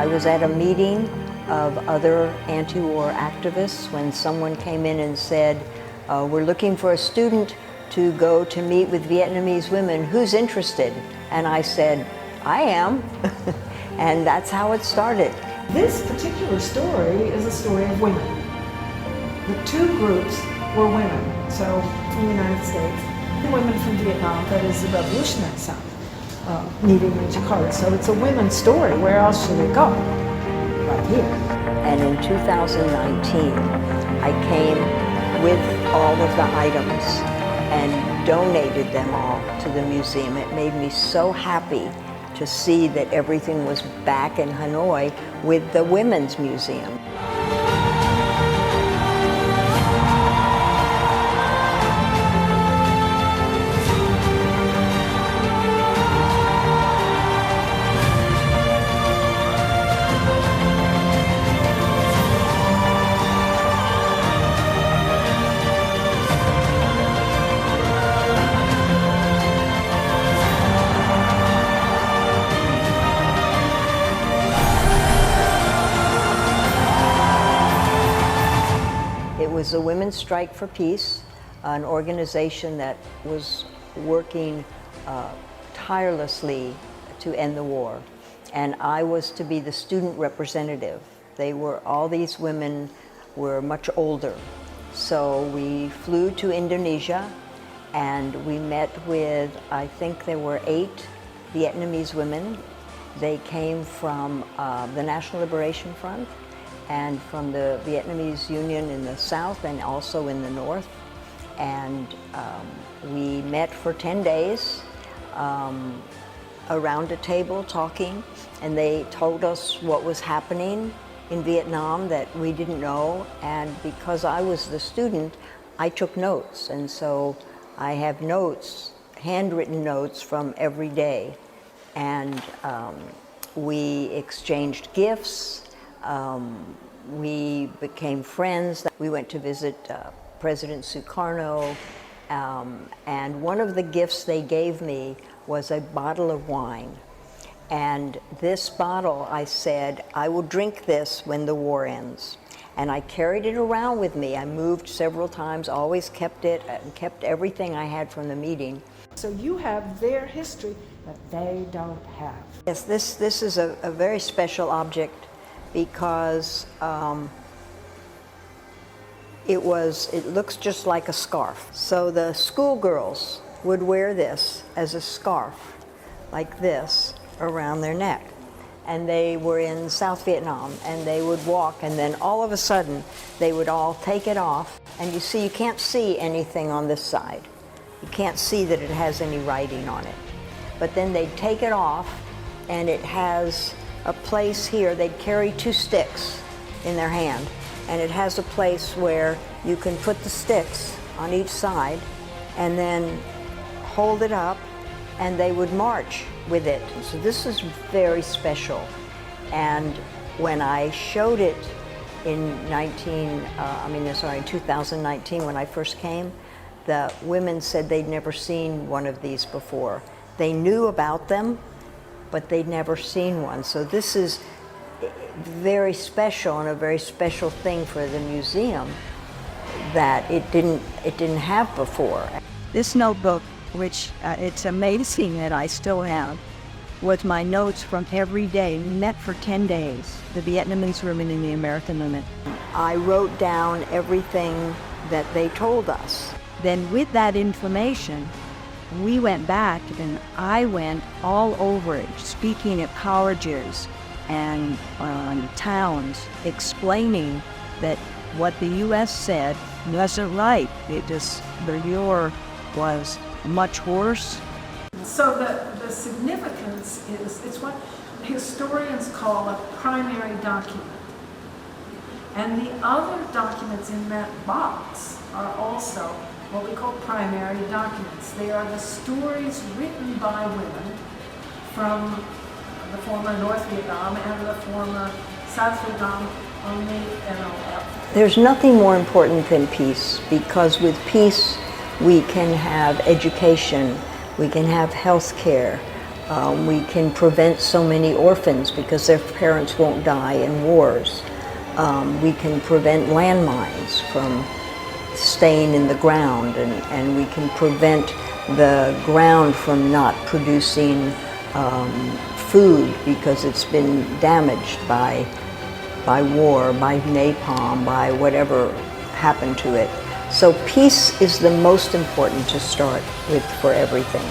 I was at a meeting of other anti-war activists when someone came in and said, we're looking for a student to go to meet with Vietnamese women. Who's interested? And I said, I am. And that's how it started. This particular story is a story of women. The two groups were women, so in the United States, women from Vietnam, that is the revolutionary side, meeting in Jakarta. So it's a women's story. Where else should it go? Right here. And in 2019, I came with all of the items and donated them all to the museum. It made me so happy to see that everything was back in Hanoi with the Women's Museum. It was the Women's Strike for Peace, an organization that was working tirelessly to end the war. And I was to be the student representative. All these women were much older. So we flew to Indonesia and we met with, I think there were 8 Vietnamese women. They came from the National Liberation Front and from the Vietnamese Union in the south and also in the north. And we met for 10 days around a table talking, and they told us what was happening in Vietnam that we didn't know. And because I was the student, I took notes. And so I have notes, handwritten notes from every day. And we exchanged gifts. We became friends. We went to visit President Sukarno, and one of the gifts they gave me was a bottle of wine. And this bottle, I said, I will drink this when the war ends. And I carried it around with me. I moved several times, always kept it, and kept everything I had from the meeting. So you have their history that they don't have. Yes, this is a very special object because it looks just like a scarf. So the schoolgirls would wear this as a scarf, like this, around their neck. And they were in South Vietnam, and they would walk, and then all of a sudden, they would all take it off. And you see, you can't see anything on this side. You can't see that it has any writing on it. But then they'd take it off, and it has a place here. They'd carry 2 sticks in their hand, and it has a place where you can put the sticks on each side and then hold it up, and they would march with it. So this is very special. And when I showed it in 2019, when I first came, the women said they'd never seen one of these before. They knew about them, but they'd never seen one. So this is very special, and a very special thing for the museum that it didn't have before. This notebook, which it's amazing that I still have, was my notes from every day. We met for 10 days, the Vietnamese women and the American women. I wrote down everything that they told us. Then with that information, we went back, and I went all over it, speaking at colleges and towns, explaining that what the U.S. said wasn't right. The war was much worse. So the significance is, it's what historians call a primary document. And the other documents in that box are also what we call primary documents. They are the stories written by women from the former North Vietnam and the former South Vietnam on the NOF. There's nothing more important than peace, because with peace we can have education, we can have health care, We can prevent so many orphans because their parents won't die in wars. We can prevent landmines from staying in the ground, and we can prevent the ground from not producing food because it's been damaged by war, by napalm, by whatever happened to it. So peace is the most important to start with for everything.